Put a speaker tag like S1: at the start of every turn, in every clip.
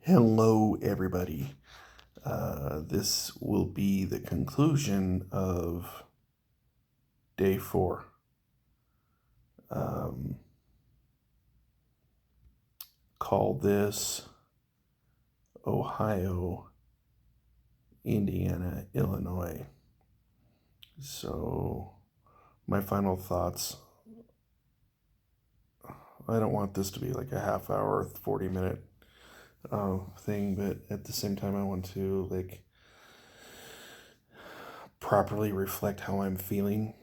S1: Hello, everybody. This will be the conclusion of day 4. Um, call this Ohio, Indiana, Illinois. So, my final thoughts. I don't want this to be like a half hour, 40-minute thing, but at the same time, I want to properly reflect how I'm feeling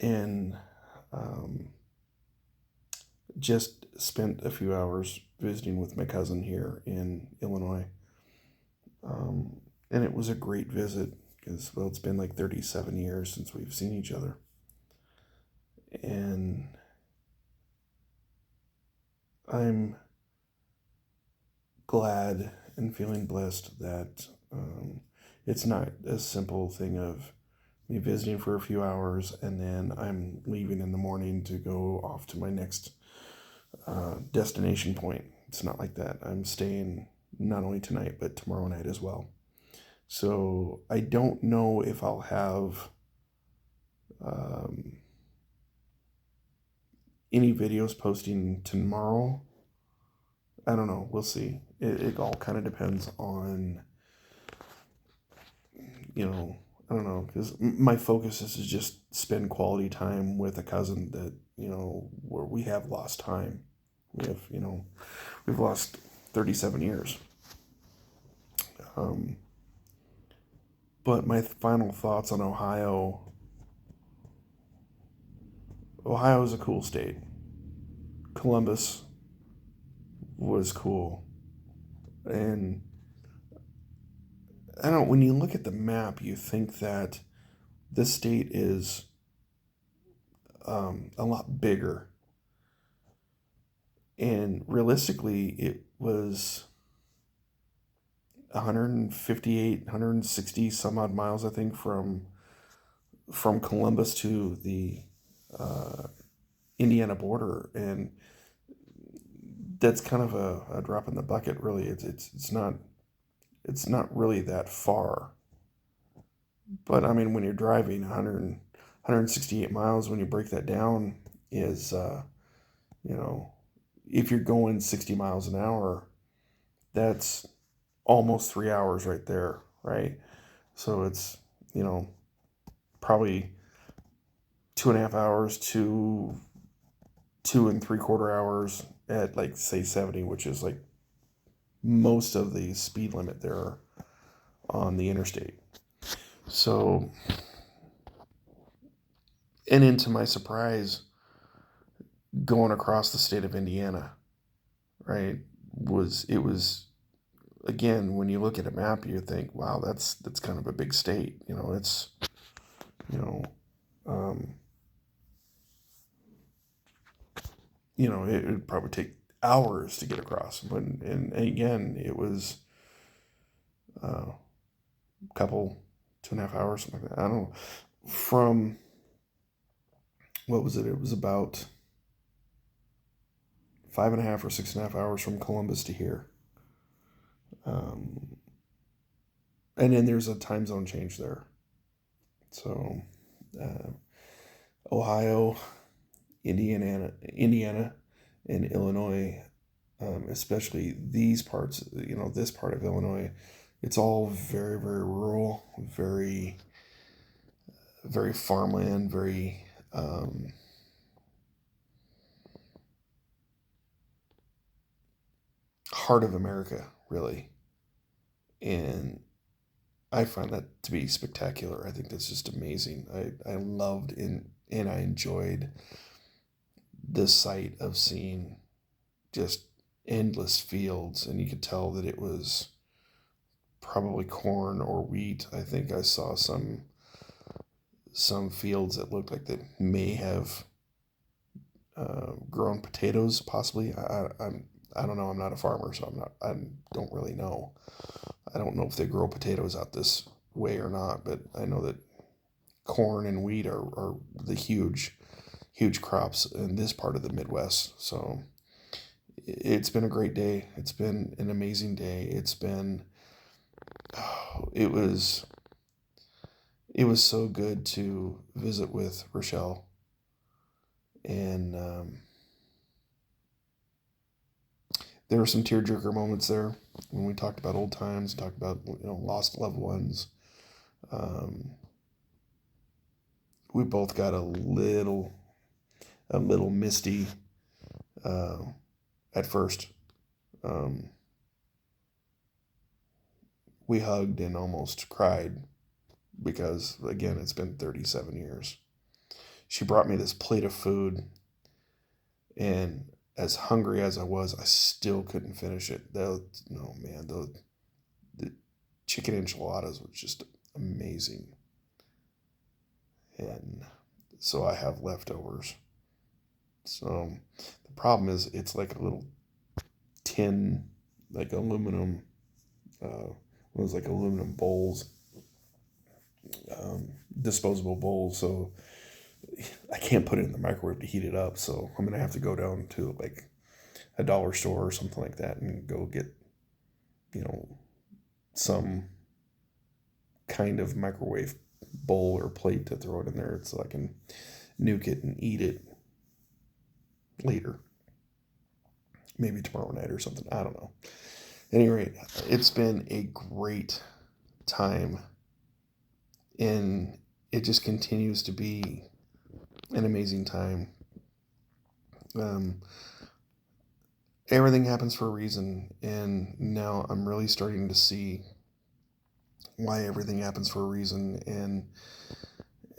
S1: and just spent a few hours visiting with my cousin here in Illinois. And it was a great visit because, well, it's been like 37 years since we've seen each other. And I'm glad and feeling blessed that it's not a simple thing of me visiting for a few hours and then I'm leaving in the morning to go off to my next destination point. It's not like that. I'm staying not only tonight, but tomorrow night as well. So I don't know if I'll have any videos posting tomorrow. I don't know. We'll see. It all kind of depends on, I don't know, because my focus is to just spend quality time with a cousin that, where we have lost time. We've lost 37 years. But my final thoughts on Ohio. Ohio is a cool state. Columbus was cool. And I don't know, when you look at the map, you think that this state is a lot bigger. And realistically, it was 158, 160 some odd miles, I think, from Columbus to the Indiana border, and that's kind of a drop in the bucket. Really, it's not really that far. But I mean, when you're driving 168 miles, when you break that down, is you know, if you're going 60 miles an hour, that's almost 3 hours right there, right? So it's, you know, probably 2.5 hours to 2 and 3/4 hours at like say 70, which is like most of the speed limit there on the interstate. So, and into my surprise, going across the state of Indiana, right, was again, when you look at a map, you think, wow, that's kind of a big state. It's you know, um, it would probably take hours to get across. But and again, it was a couple 2.5 hours, something like that. I don't know. From what was it? It was about 5.5 or 6.5 hours from Columbus to here. Um, and then there's a time zone change there. So, uh, Ohio, Indiana, and Illinois, especially these parts, this part of Illinois, it's all very, very rural, very, very farmland, very heart of America, really. And I find that to be spectacular. I think that's just amazing. I loved and I enjoyed the sight of seeing just endless fields, and you could tell that it was probably corn or wheat. I think I saw some fields that looked like they may have grown potatoes, possibly. I don't know. I'm not a farmer, so I don't really know. I don't know if they grow potatoes out this way or not, but I know that corn and wheat are the huge crops in this part of the Midwest. So it's been a great day. It's been an amazing day. It was it was so good to visit with Rochelle, and there were some tearjerker moments there when we talked about old times, talked about lost loved ones. Um, we both got a little misty uh, at first. Um, we hugged and almost cried because, again, it's been 37 years. She brought me this plate of food, and as hungry as I was, I still couldn't finish it. No, man, the chicken enchiladas was just amazing. And so I have leftovers. So the problem is, it's like a little tin, like aluminum, those like aluminum bowls, disposable bowls. So I can't put it in the microwave to heat it up. So I'm gonna have to go down to like a dollar store or something like that and go get, you know, some kind of microwave bowl or plate to throw it in there so I can nuke it and eat it later. Maybe tomorrow night or something. I don't know. At any rate, it's been a great time, and it just continues to be an amazing time. Um, Everything happens for a reason, and now I'm really starting to see why everything happens for a reason. And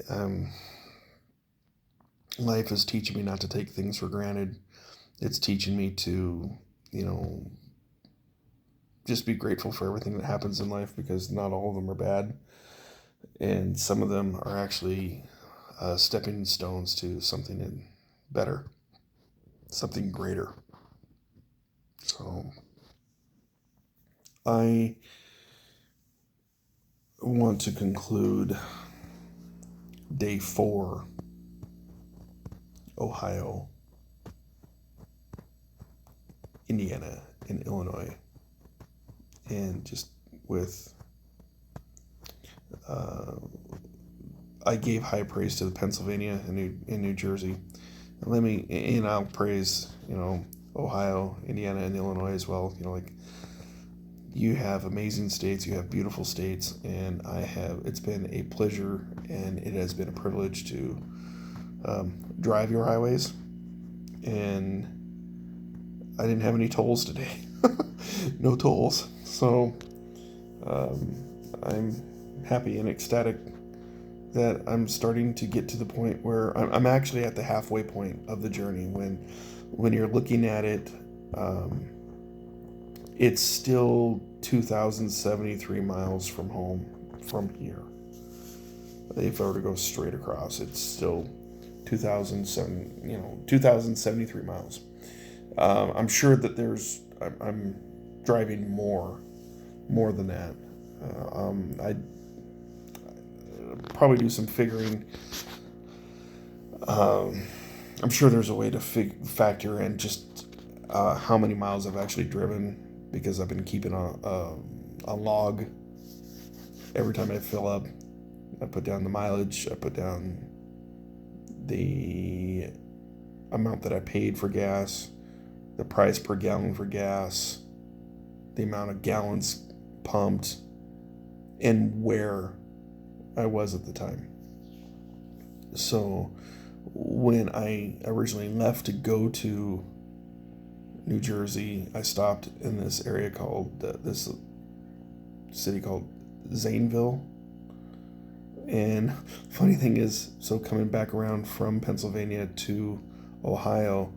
S1: um, life is teaching me not to take things for granted. It's teaching me to, you know, just be grateful for everything that happens in life, because not all of them are bad, and some of them are actually stepping stones to something better, something greater. So I want to conclude day 4, Ohio, Indiana, and Illinois, and just with uh, I gave high praise to the Pennsylvania and New Jersey. And I'll praise, Ohio, Indiana, and Illinois as well. Like, you have amazing states, you have beautiful states, and it's been a pleasure and it has been a privilege to drive your highways. And I didn't have any tolls today. No tolls. So I'm happy and ecstatic that I'm starting to get to the point where I'm actually at the halfway point of the journey. When you're looking at it, it's still 2,073 miles from home from here. If I were to go straight across, it's still 2,073 miles. I'm sure that I'm driving more than that. I probably do some figuring. I'm sure there's a way to factor in just how many miles I've actually driven, because I've been keeping a log. Every time I fill up, I put down the mileage, I put down the amount that I paid for gas, the price per gallon for gas, the amount of gallons pumped, and where I was at the time. So when I originally left to go to New Jersey, I stopped in this area this city called Zanesville. And funny thing is, so coming back around from Pennsylvania to Ohio,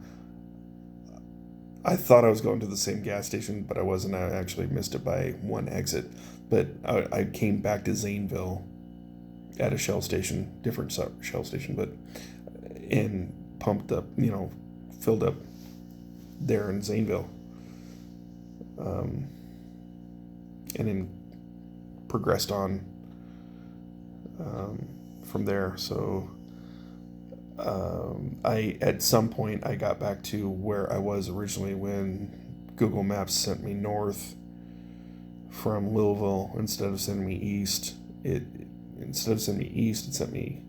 S1: I thought I was going to the same gas station, but I wasn't. I actually missed it by one exit. But I came back to Zanesville at a Shell station, different Shell station, but and pumped up, filled up there in Zanesville, and then progressed on from there. So At some point I got back to where I was originally when Google Maps sent me north from Louisville instead of sending me east. It Instead of sending me east, it sent me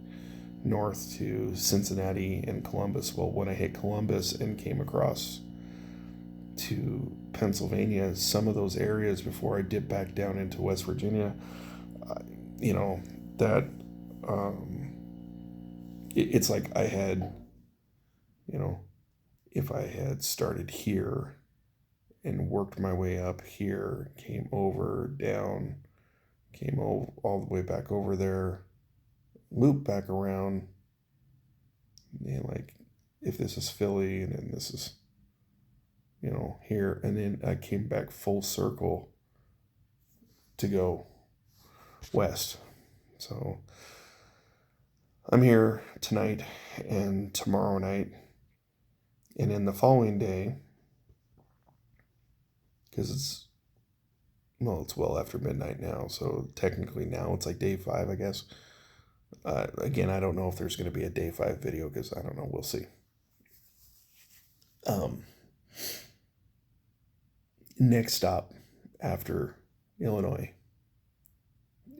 S1: north to Cincinnati and Columbus. Well, when I hit Columbus and came across to Pennsylvania, some of those areas before I dipped back down into West Virginia, you know, that um, it's like I had, you know, if I had started here and worked my way up here, came over, down, came all the way back over there, looped back around, and like if this is Philly and then this is, here, and then I came back full circle to go west. So I'm here tonight and tomorrow night, and then the following day, because it's well after midnight now, so technically now it's like day 5, I guess. Again, I don't know if there's going to be a day 5 video because I don't know. We'll see. Um, Next stop after Illinois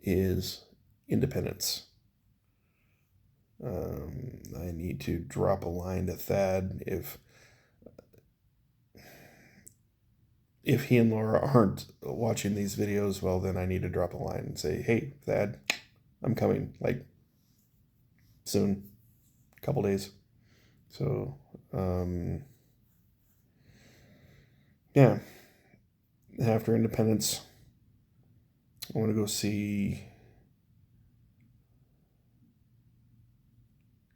S1: is Independence. I need to drop a line to Thad. If he and Laura aren't watching these videos, well, then I need to drop a line and say, hey, Thad, I'm coming, like, soon, a couple days. So, yeah. After Independence, I want to go see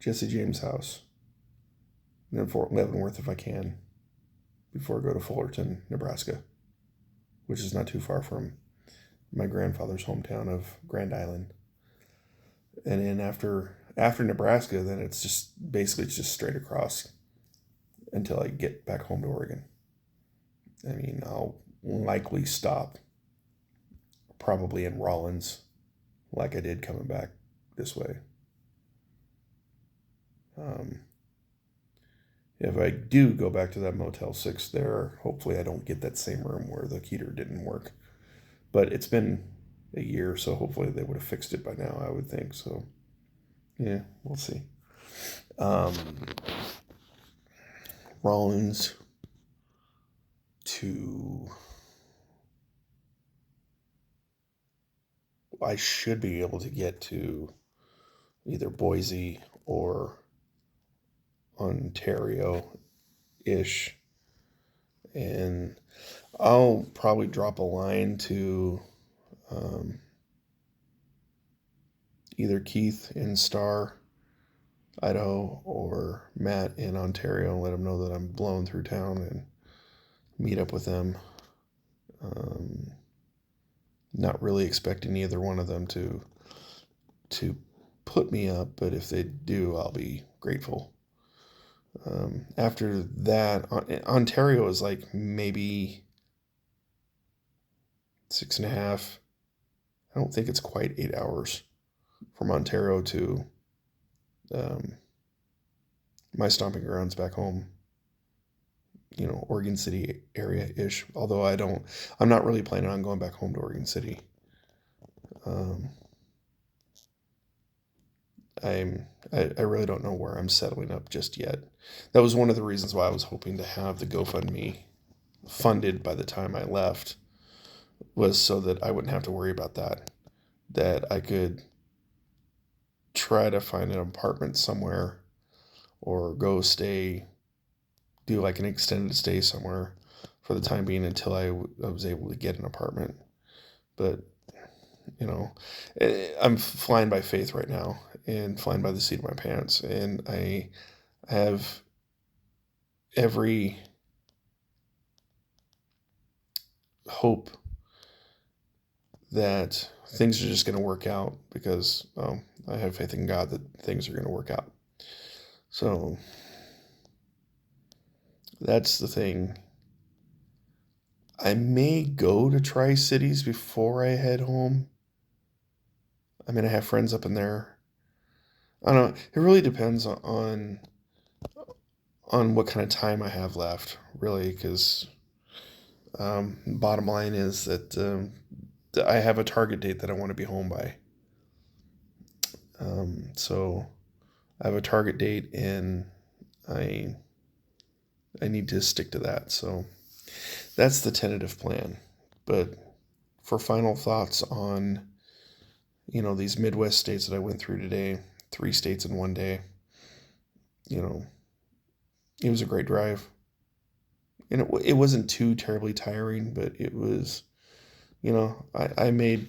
S1: Jesse James' house, and then Fort Leavenworth if I can, before I go to Fullerton, Nebraska, which is not too far from my grandfather's hometown of Grand Island. And then after Nebraska, then it's just straight across until I get back home to Oregon. I mean, I'll likely stop probably in Rollins, like I did coming back this way. If I do go back to that Motel 6 there, hopefully I don't get that same room where the heater didn't work. But it's been a year, so hopefully they would have fixed it by now, I would think. So, yeah, we'll see. Rollins to... I should be able to get to either Boise or Ontario-ish. And I'll probably drop a line to either Keith in Star, Idaho, or Matt in Ontario and let them know that I'm blowing through town and meet up with them. Not really expecting either one of them to put me up, but if they do, I'll be grateful. After that, Ontario is like maybe 6.5. I don't think it's quite 8 hours from Ontario to my stomping grounds back home. Oregon City area-ish. Although I'm not really planning on going back home to Oregon City. I really don't know where I'm settling up just yet. That was one of the reasons why I was hoping to have the GoFundMe funded by the time I left, was so that I wouldn't have to worry about that. That I could try to find an apartment somewhere or go do like an extended stay somewhere for the time being until I was able to get an apartment. But, I'm flying by faith right now and flying by the seat of my pants. And I have every hope that things are just going to work out because I have faith in God that things are going to work out. So that's the thing. I may go to Tri-Cities before I head home. I mean, I have friends up in there. I don't know. It really depends on what kind of time I have left, really, because bottom line is that I have a target date that I want to be home by. So I have a target date, and I I need to stick to that. So that's the tentative plan. But for final thoughts on these Midwest states that I went through today, 3 states in one day, you know, it was a great drive, and it wasn't too terribly tiring, but it was I made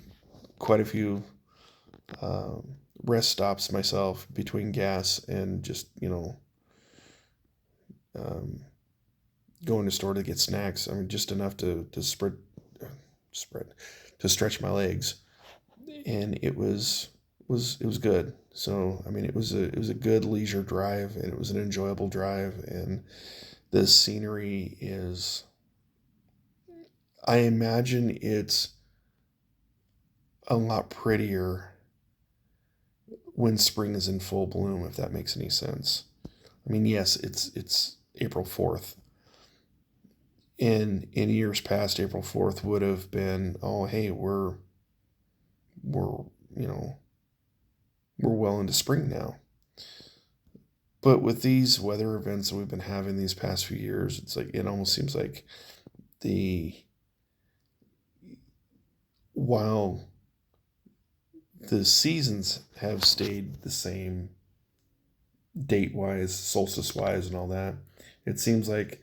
S1: quite a few um, rest stops myself between gas and just um, going to store to get snacks. I mean, just enough to spread to stretch my legs, and it was good. So I mean, it was a good leisure drive, and it was an enjoyable drive, and the scenery is. I imagine it's a lot prettier when spring is in full bloom, if that makes any sense. I mean, yes, it's April 4th. In years past, April 4th would have been, oh hey, we're you know we're well into spring now. But with these weather events that we've been having these past few years, it's like it almost seems like the while the seasons have stayed the same date wise, solstice wise, and all that, it seems like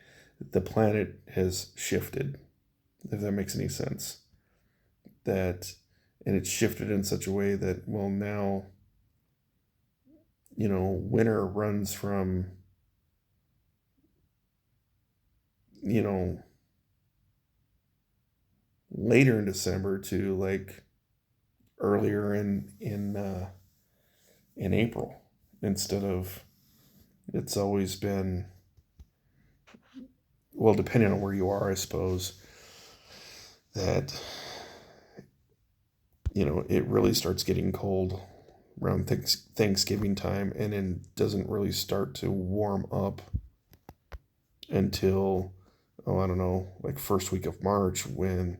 S1: the planet has shifted, if that makes any sense. That, and it's shifted in such a way that, well, now, winter runs from, you know, later in December to like earlier in April instead of it's always been, well, depending on where you are, I suppose, that it really starts getting cold around Thanksgiving time, and then doesn't really start to warm up until, oh, I don't know, like first week of March, when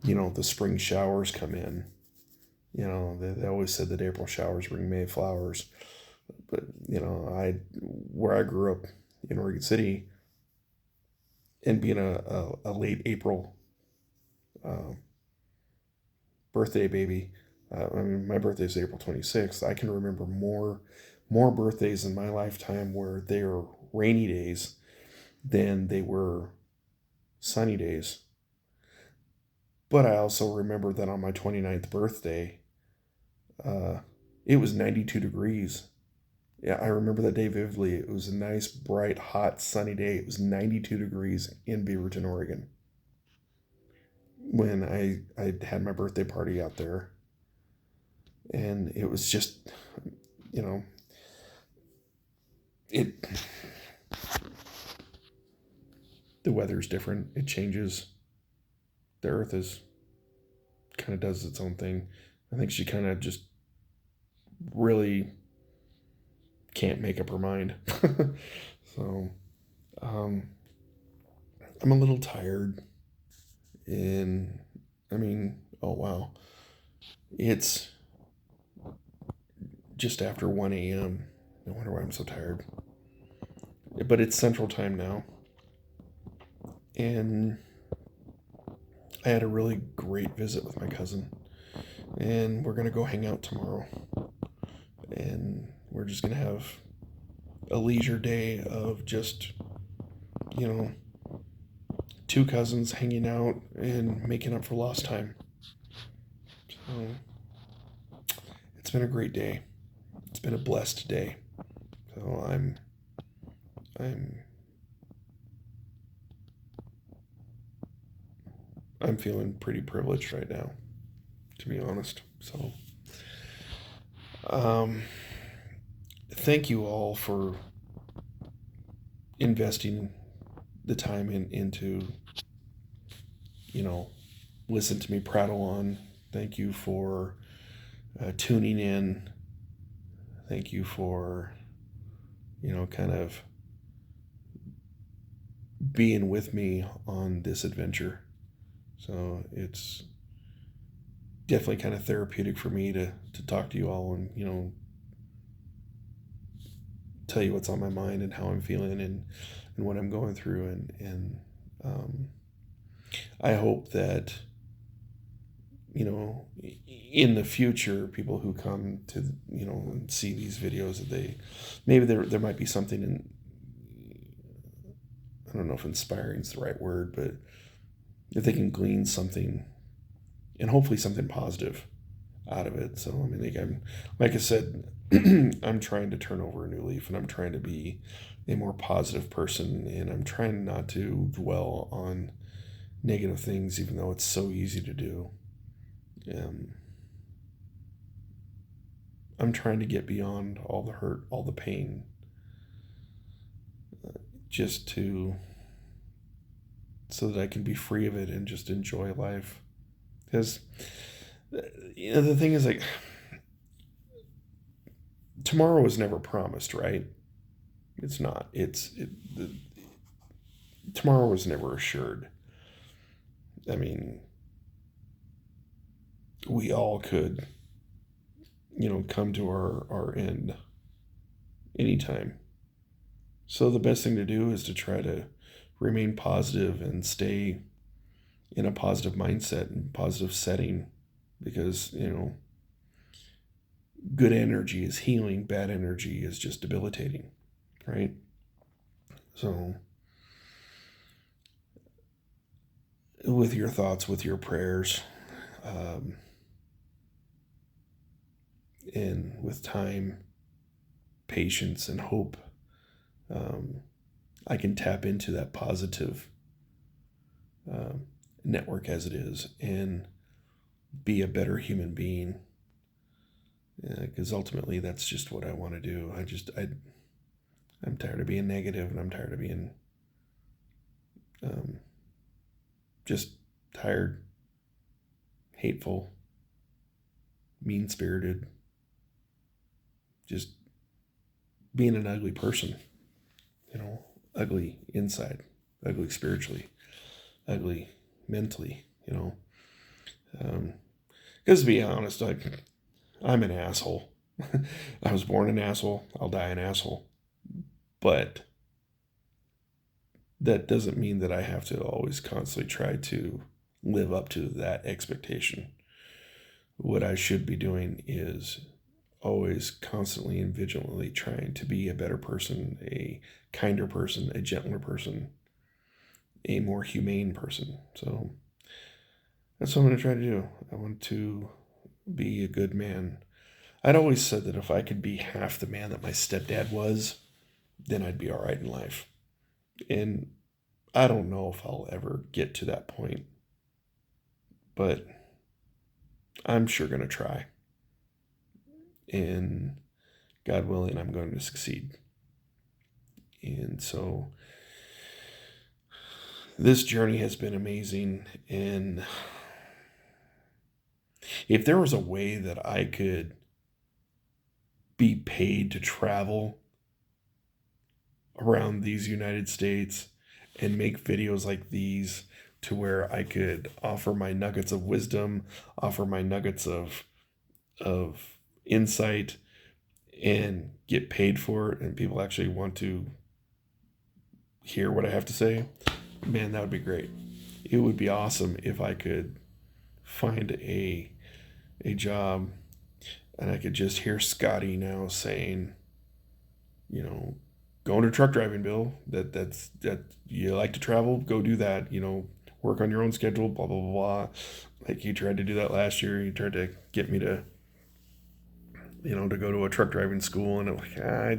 S1: the spring showers come in. They always said that April showers bring May flowers, but I where I grew up in Oregon City, and being a late April uh, birthday baby. I mean, my birthday is April 26th. I can remember more birthdays in my lifetime where they were rainy days than they were sunny days. But I also remember that on my 29th birthday, uh, it was 92 degrees. Yeah, I remember that day vividly. It was a nice, bright, hot, sunny day. It was 92 degrees in Beaverton, Oregon, when I had my birthday party out there. And it was just, you know, it the weather's different. It changes. The earth is kind of does its own thing. I think she kind of just really can't make up her mind. So, um, I'm a little tired. And I mean, oh wow, it's just after 1 a.m. No wonder why I'm so tired. But it's Central Time now, and I had a really great visit with my cousin, and we're gonna go hang out tomorrow, and we're just gonna have a leisure day of just you know two cousins hanging out and making up for lost time. So it's been a great day. It's been a blessed day. So I'm I'm feeling pretty privileged right now, to be honest. So um, thank you all for investing the time into you know listen to me prattle on. Thank you for tuning in. Thank you for, kind of being with me on this adventure. So it's definitely kind of therapeutic for me to talk to you all and, tell you what's on my mind and how I'm feeling and what I'm going through. And I hope that, in the future, people who come to, and see these videos, that maybe there might be something in, I don't know if inspiring is the right word, but if they can glean something and hopefully something positive out of it. So, I mean, like I said, I'm trying to turn over a new leaf, and I'm trying to be a more positive person, and I'm trying not to dwell on negative things, even though it's so easy to do. I'm trying to get beyond all the hurt, all the pain, just so that I can be free of it and just enjoy life. Because, the thing is, like, tomorrow was never promised, right? It's not. Tomorrow was never assured. I mean, we all could, come to our end anytime. So the best thing to do is to try to remain positive and stay in a positive mindset and positive setting, because, good energy is healing, bad energy is just debilitating, right? So with your thoughts, with your prayers, and with time, patience, and hope, I can tap into that positive network as it is and be a better human being. Because ultimately, that's just what I want to do. I'm tired of being negative, and I'm tired of being just tired, hateful, mean-spirited, just being an ugly person, ugly inside, ugly spiritually, ugly mentally, because to be honest, I'm an asshole. I was born an asshole. I'll die an asshole. But that doesn't mean that I have to always constantly try to live up to that expectation. What I should be doing is always constantly and vigilantly trying to be a better person, a kinder person, a gentler person, a more humane person. So that's what I'm going to try to do. I want to be a good man. I'd always said that if I could be half the man that my stepdad was, then I'd be all right in life. And I don't know if I'll ever get to that point, but I'm sure going to try. And God willing, I'm going to succeed. And so this journey has been amazing. And if there was a way that I could be paid to travel around these United States and make videos like these, to where I could offer my nuggets of wisdom, offer my nuggets of insight, and get paid for it, and people actually want to hear what I have to say, man, that would be great. It would be awesome if I could find a job and I could just hear Scotty now saying, going to truck driving, Bill. That you like to travel, go do that. Work on your own schedule. Blah blah blah blah. Like he tried to do that last year. He tried to get me to, to go to a truck driving school, and I'm like, I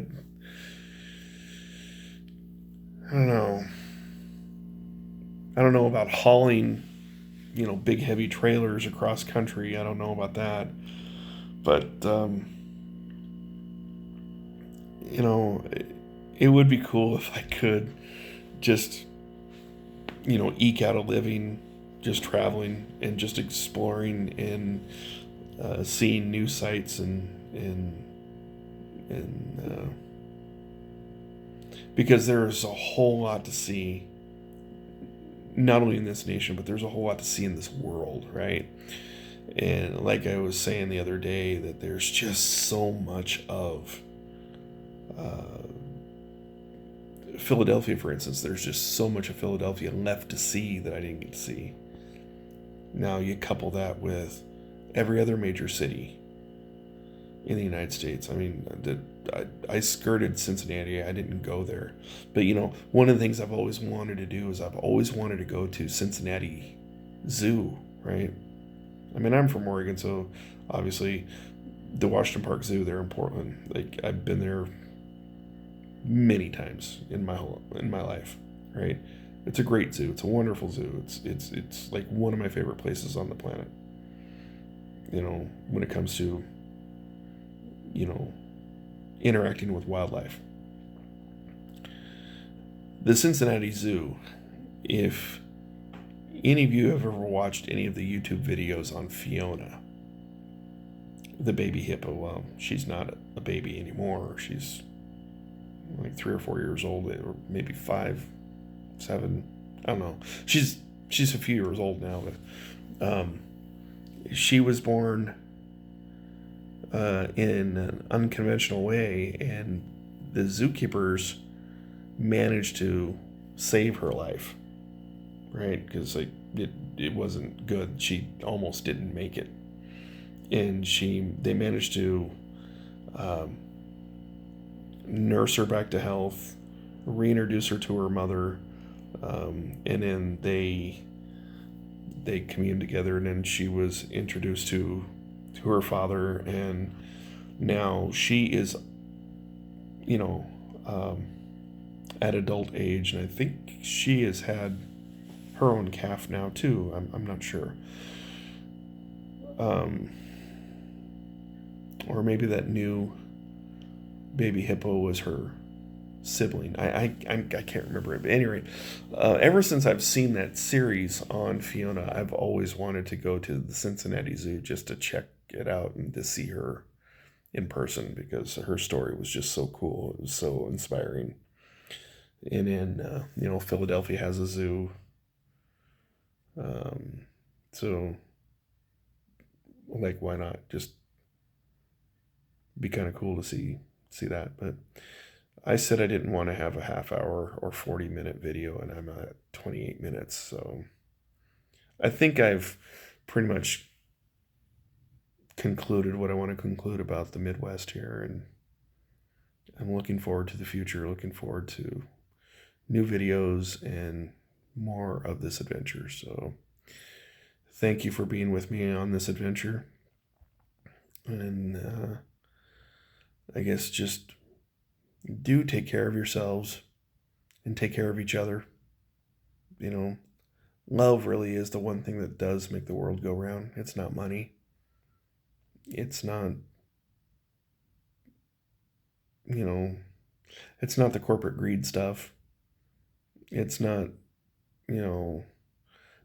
S1: don't know. I don't know about hauling, big heavy trailers across country. I don't know about that, but it would be cool if I could just, eke out a living just traveling and just exploring and seeing new sights and and because there's a whole lot to see, not only in this nation, but there's a whole lot to see in this world, right? And like I was saying the other day, that there's just so much of Philadelphia, for instance. There's just so much of Philadelphia left to see that I didn't get to see. Now you couple that with every other major city in the United States. I mean, I skirted Cincinnati. I didn't go there. But, one of the things I've always wanted to do is I've always wanted to go to Cincinnati Zoo, right? I mean, I'm from Oregon, so obviously the Washington Park Zoo there in Portland. Like, I've been there many times in my life, right? It's a great zoo. It's a wonderful zoo. It's like one of my favorite places on the planet. When it comes to interacting with wildlife. The Cincinnati Zoo, if any of you have ever watched any of the YouTube videos on Fiona, the baby hippo, well, she's not a baby anymore. She's like 3 or 4 years old, or maybe 5, 7. I don't know. She's a few years old now, but she was born in an unconventional way, and the zookeepers managed to save her life, right? Because it wasn't good. She almost didn't make it, and they managed to nurse her back to health, reintroduce her to her mother, and then they communed together, and then she was introduced to her father, and now she is, at adult age, and I think she has had her own calf now too. I'm not sure, or maybe that new baby hippo was her sibling. I can't remember it, but anyway, ever since I've seen that series on Fiona, I've always wanted to go to the Cincinnati Zoo just to check it out and to see her in person, because her story was just so cool. It was so inspiring. And in Philadelphia has a zoo, so like, why not just be kind of cool to see that. But I said I didn't want to have a half hour or 40-minute video, and I'm at 28 minutes. So I think I've pretty much concluded what I want to conclude about the Midwest here. And I'm looking forward to the future, looking forward to new videos and more of this adventure. So thank you for being with me on this adventure. And I guess just do take care of yourselves and take care of each other. Love really is the one thing that does make the world go round. It's not money. It's not, it's not the corporate greed stuff. It's not,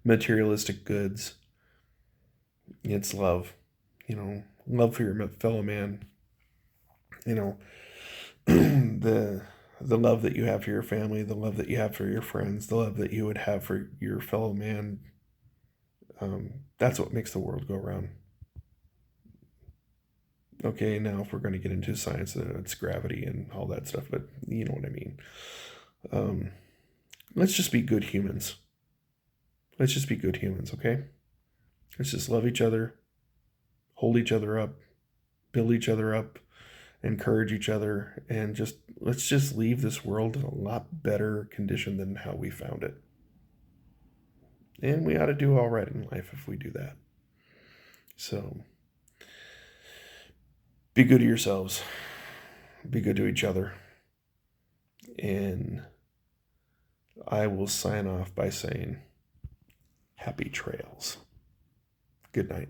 S1: materialistic goods. It's love, love for your fellow man, the love that you have for your family, the love that you have for your friends, the love that you would have for your fellow man. That's what makes the world go round. Okay, now if we're going to get into science, it's gravity and all that stuff, but you know what I mean. Let's just be good humans. Let's just be good humans, okay? Let's just love each other, hold each other up, build each other up, encourage each other, and let's just leave this world in a lot better condition than how we found it. And we ought to do all right in life if we do that. So be good to yourselves, be good to each other, and I will sign off by saying happy trails. Good night.